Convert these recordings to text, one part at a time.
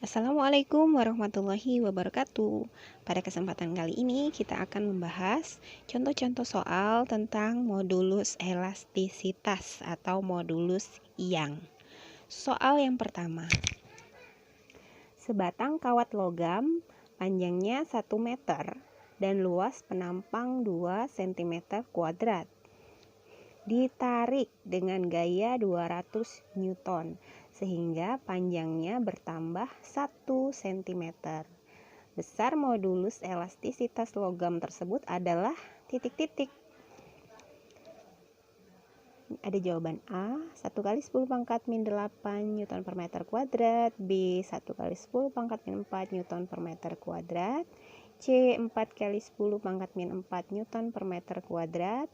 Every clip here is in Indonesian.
Assalamualaikum warahmatullahi wabarakatuh. Pada kesempatan kali ini kita akan membahas contoh-contoh soal tentang modulus elastisitas atau modulus Young. Soal yang pertama. Sebatang kawat logam panjangnya 1 meter dan luas penampang 2 cm kuadrat. Ditarik dengan gaya 200 Newton sehingga panjangnya bertambah 1 cm. Besar modulus elastisitas logam tersebut adalah titik-titik. Ada jawaban A 1 kali 10 pangkat min 8 Newton per meter kuadrat, B 1 kali 10 pangkat min 4 Newton per meter kuadrat, C 4 kali 10 pangkat min 4 Newton per meter kuadrat,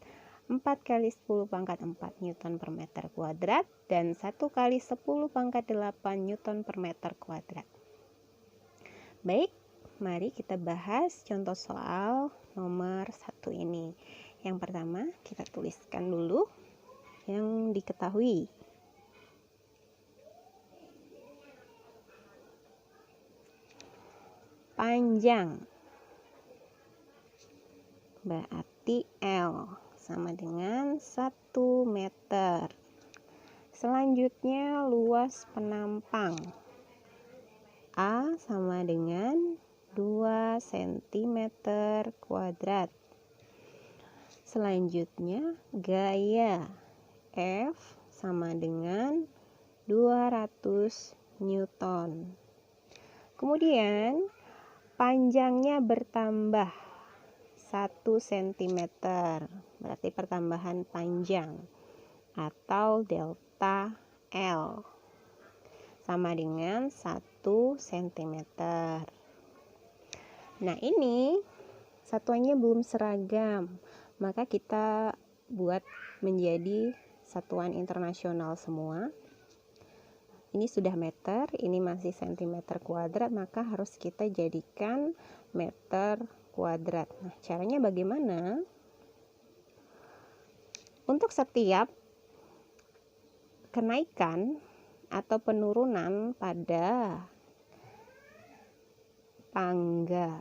4 kali 10 pangkat 4 Newton per meter kuadrat, dan 1 kali 10 pangkat 8 Newton per meter kuadrat. Baik, mari kita bahas contoh soal nomor 1 ini. Yang pertama, kita tuliskan dulu yang diketahui. Panjang berarti L sama dengan 1 meter. Selanjutnya luas penampang A sama dengan 2 cm kuadrat. Selanjutnya gaya F sama dengan 200 Newton. Kemudian panjangnya bertambah 1 cm, berarti pertambahan panjang atau delta L sama dengan 1 cm. Nah, ini satuannya belum seragam, maka kita buat menjadi satuan internasional semua. Ini sudah meter, ini masih cm kuadrat, maka harus kita jadikan meter kuadrat. Nah, caranya bagaimana? Untuk setiap kenaikan atau penurunan pada pangga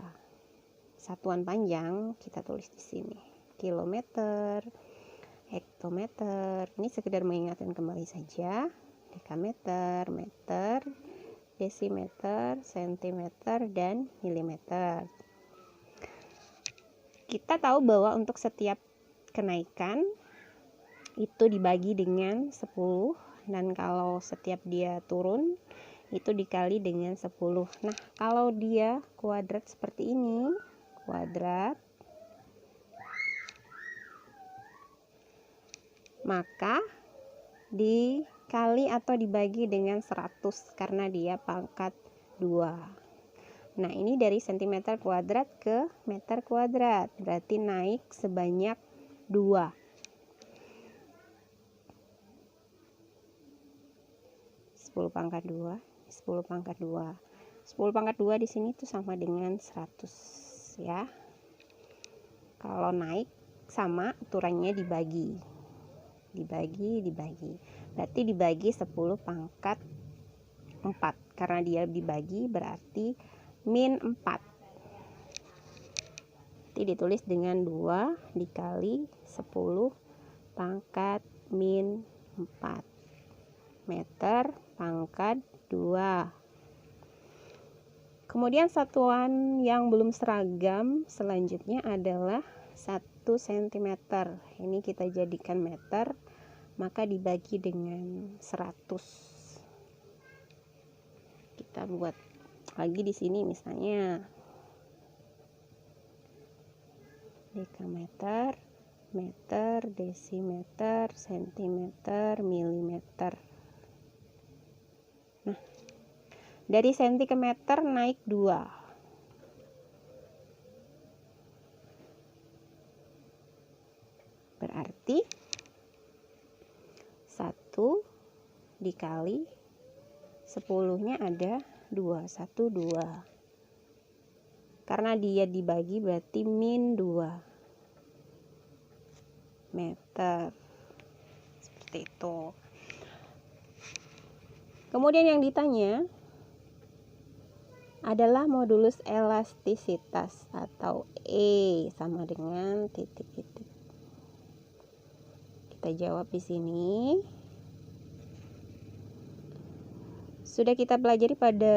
satuan panjang, kita tulis di sini. Kilometer, hektometer. Ini sekedar mengingatkan kembali saja. Dekameter, meter, desimeter, sentimeter, dan milimeter. Kita tahu bahwa untuk setiap kenaikan itu dibagi dengan 10, dan kalau setiap dia turun itu dikali dengan 10. Nah, kalau dia kuadrat seperti ini, kuadrat, maka dikali atau dibagi dengan 100 karena dia pangkat 2. Nah, ini dari cm kuadrat ke meter kuadrat, berarti naik sebanyak 2. 10 pangkat 2, 10 pangkat 2. 10 pangkat 2 di sini tuh sama dengan 100 ya. Kalau naik sama aturannya dibagi. Berarti dibagi 10 pangkat 4. Karena dia dibagi berarti min 4. Nanti ditulis dengan 2 dikali 10 pangkat min 4. Meter pangkat 2. Kemudian satuan yang belum seragam selanjutnya adalah 1 cm. Ini kita jadikan meter, maka dibagi dengan 100. Kita buat lagi di sini misalnya dekameter, meter, desimeter, sentimeter, milimeter. Nah, dari senti ke meter naik 2. Berarti 1 dikali 10-nya ada 2, 1, 2. Karena dia dibagi berarti min 2 meter. Seperti itu. Kemudian yang ditanya, adalah modulus elastisitas atau E sama dengan titik-titik. Kita jawab di sini. Sudah kita pelajari pada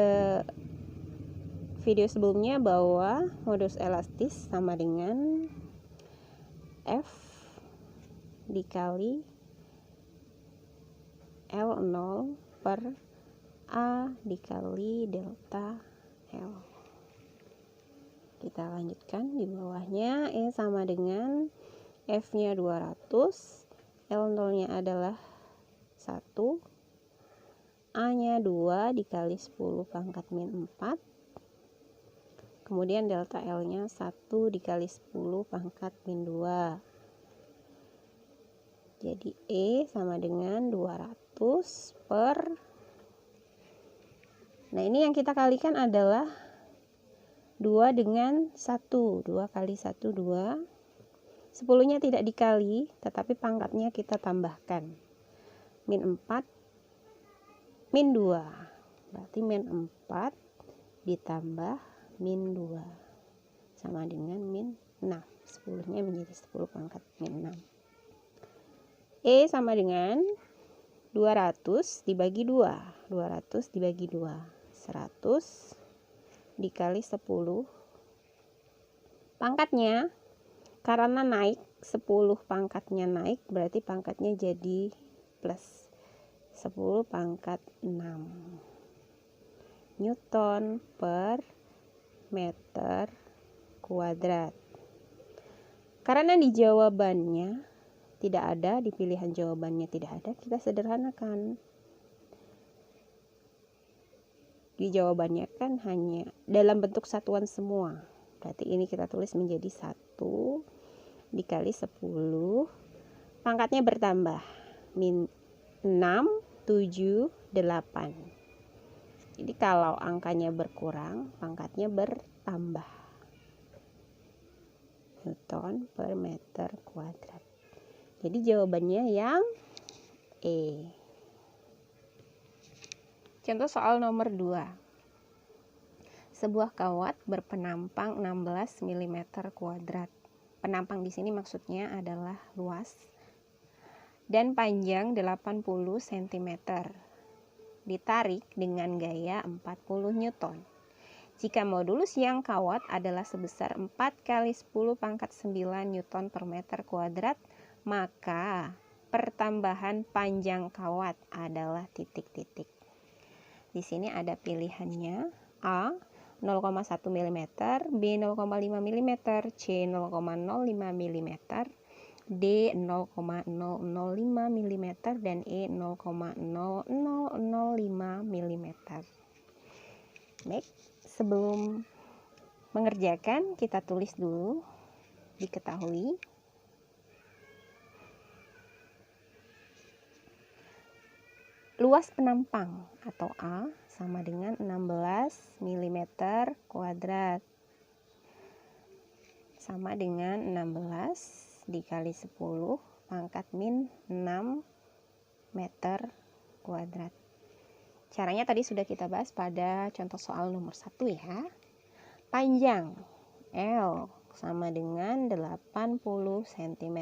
video sebelumnya bahwa modulus elastis sama dengan F dikali L0 per A dikali delta L. Kita lanjutkan di bawahnya. E sama dengan F nya 200, L0 nya adalah 1, A nya 2 dikali 10 pangkat min 4, kemudian delta L nya 1 dikali 10 pangkat min 2. Jadi E sama dengan 200 per, nah ini yang kita kalikan adalah 2 dengan 1, 2 kali 1 2, 10 nya tidak dikali tetapi pangkatnya kita tambahkan, min 4 min 2, berarti min 4 ditambah min 2 sama dengan min 6, 10 nya menjadi 10 pangkat min 6. E sama dengan 200 dibagi 2, 200 dibagi 2, 100 dikali 10. Pangkatnya karena naik, 10 pangkatnya naik, berarti pangkatnya jadi plus 10 pangkat 6 Newton per meter kuadrat. Karena di jawabannya tidak ada, di pilihan jawabannya tidak ada, kita sederhanakan. Di jawabannya kan hanya dalam bentuk satuan semua. Berarti ini kita tulis menjadi 1 dikali 10. Pangkatnya bertambah. Min 6, 7, 8. Jadi kalau angkanya berkurang, pangkatnya bertambah. Newton per meter kuadrat. Jadi jawabannya yang E. Contoh soal nomor 2. Sebuah kawat berpenampang 16 mm kuadrat. Penampang di sini maksudnya adalah luas dan panjang 80 cm. Ditarik dengan gaya 40 Newton. Jika modulus yang kawat adalah sebesar 4 kali 10 pangkat 9 Newton per meter kuadrat, maka pertambahan panjang kawat adalah titik-titik. Di sini ada pilihannya: A 0,1 mm, B 0,5 mm, C 0,05 mm, D 0,005 mm, dan E 0,0005 mm. Baik, sebelum mengerjakan kita tulis dulu, diketahui luas penampang atau A sama dengan 16 mm kuadrat, sama dengan 16 dikali 10 pangkat min 6 meter kuadrat. Caranya tadi sudah kita bahas pada contoh soal nomor 1 ya. Panjang L sama dengan 80 cm.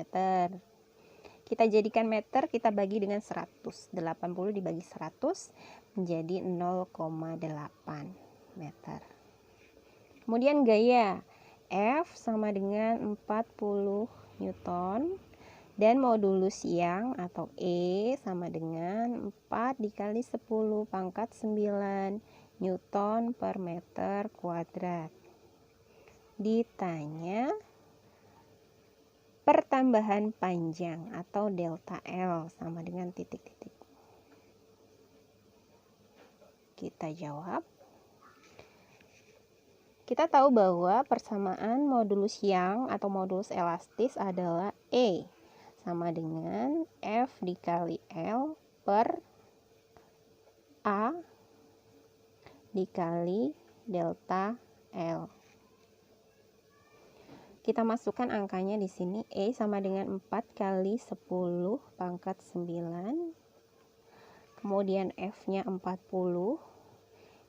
Kita jadikan meter, kita bagi dengan 100. 80 dibagi 100 menjadi 0,8 meter. Kemudian gaya F sama dengan 40 Newton. Dan modulus yang atau E sama dengan 4 dikali 10 pangkat 9 Newton per meter kuadrat. Ditanya pertambahan panjang atau delta L sama dengan titik-titik. Kita jawab. Kita tahu bahwa persamaan modulus yang atau modulus elastis adalah E sama dengan F dikali L per A dikali delta L. Kita masukkan angkanya di sini. E sama dengan 4 kali 10 pangkat 9. Kemudian F-nya 40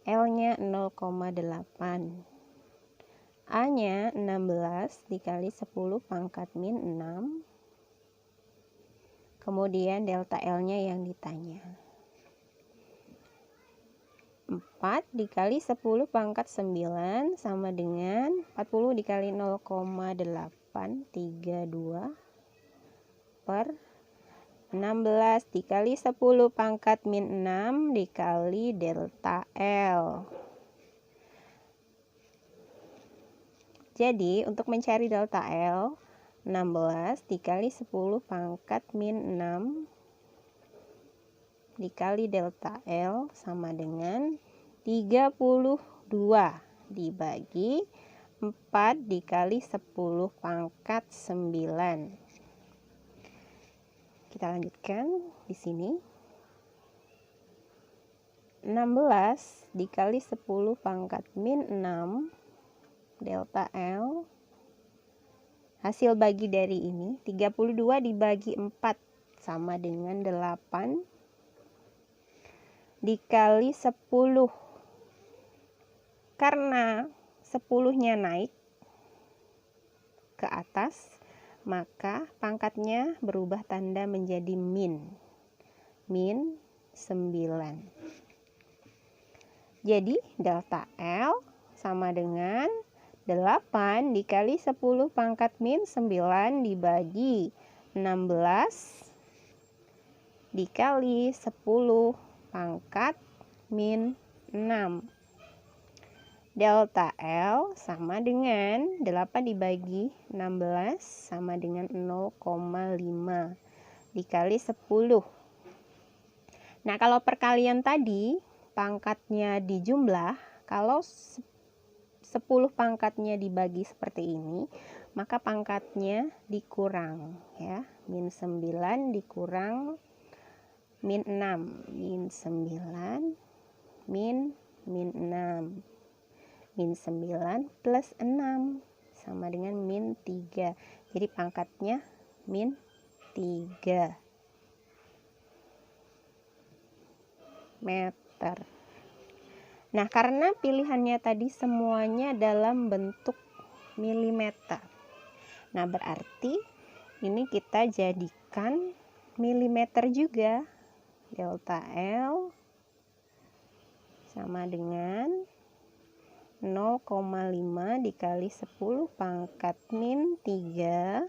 L-nya 0,8. A-nya 16 dikali 10 pangkat min 6. Kemudian delta L-nya yang ditanya. 4 dikali 10 pangkat 9 sama dengan 40 dikali 0,8, 32 per 16 dikali 10 pangkat min 6 dikali delta L. Jadi untuk mencari delta L, 16 dikali 10 pangkat min 6 dikali delta L sama dengan 32 dibagi 4 dikali 10 pangkat 9. Kita lanjutkan di sini. 16 dikali 10 pangkat min 6 delta L. Hasil bagi dari ini 32 dibagi 4 sama dengan 8 dikali 10. Karena 10-nya naik ke atas, maka pangkatnya berubah tanda menjadi min 9. Jadi delta L sama dengan 8 dikali 10 pangkat min 9 dibagi 16 dikali 10 pangkat min 6. Delta L sama dengan 8 dibagi 16 sama dengan 0,5 dikali 10. Nah, kalau perkalian tadi pangkatnya dijumlah, kalau 10 pangkatnya dibagi seperti ini, maka pangkatnya dikurang ya. Min 9 dikurang min 6, min 9 min 6. Min 9 plus 6 sama dengan min 3. Jadi pangkatnya min 3 meter. Nah, karena pilihannya tadi semuanya dalam bentuk milimeter. Nah, berarti ini kita jadikan milimeter juga. Delta L sama dengan 0,5 dikali 10 pangkat min 3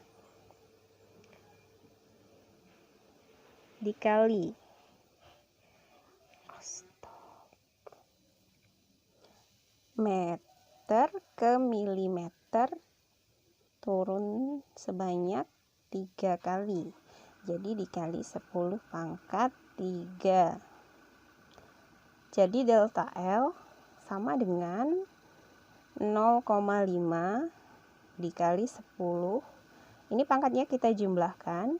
dikali meter ke milimeter turun sebanyak 3 kali. Jadi dikali 10 pangkat 3. Jadi delta L sama dengan 0,5 dikali 10. Ini pangkatnya kita jumlahkan.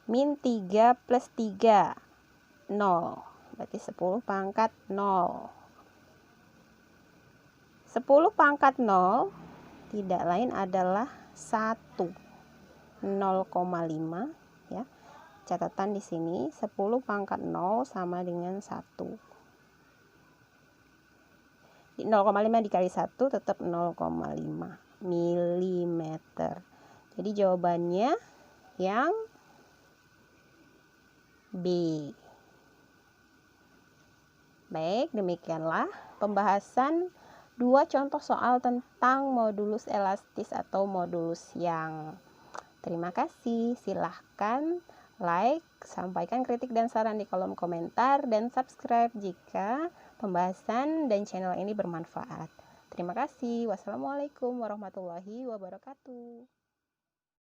Min 3 plus 3, 0. Berarti 10 pangkat 0. 10 pangkat 0 tidak lain adalah 1. 0,5 ya. Catatan di sini 10 pangkat 0 sama dengan 1. 0,5 dikali 1 tetap 0,5 milimeter. Jadi jawabannya yang B. Baik, demikianlah pembahasan 2 contoh soal tentang modulus elastis atau modulus yang. Terima kasih. Silahkan like, sampaikan kritik dan saran di kolom komentar, dan subscribe jika pembahasan dan channel ini bermanfaat. Terima kasih. Wassalamualaikum warahmatullahi wabarakatuh.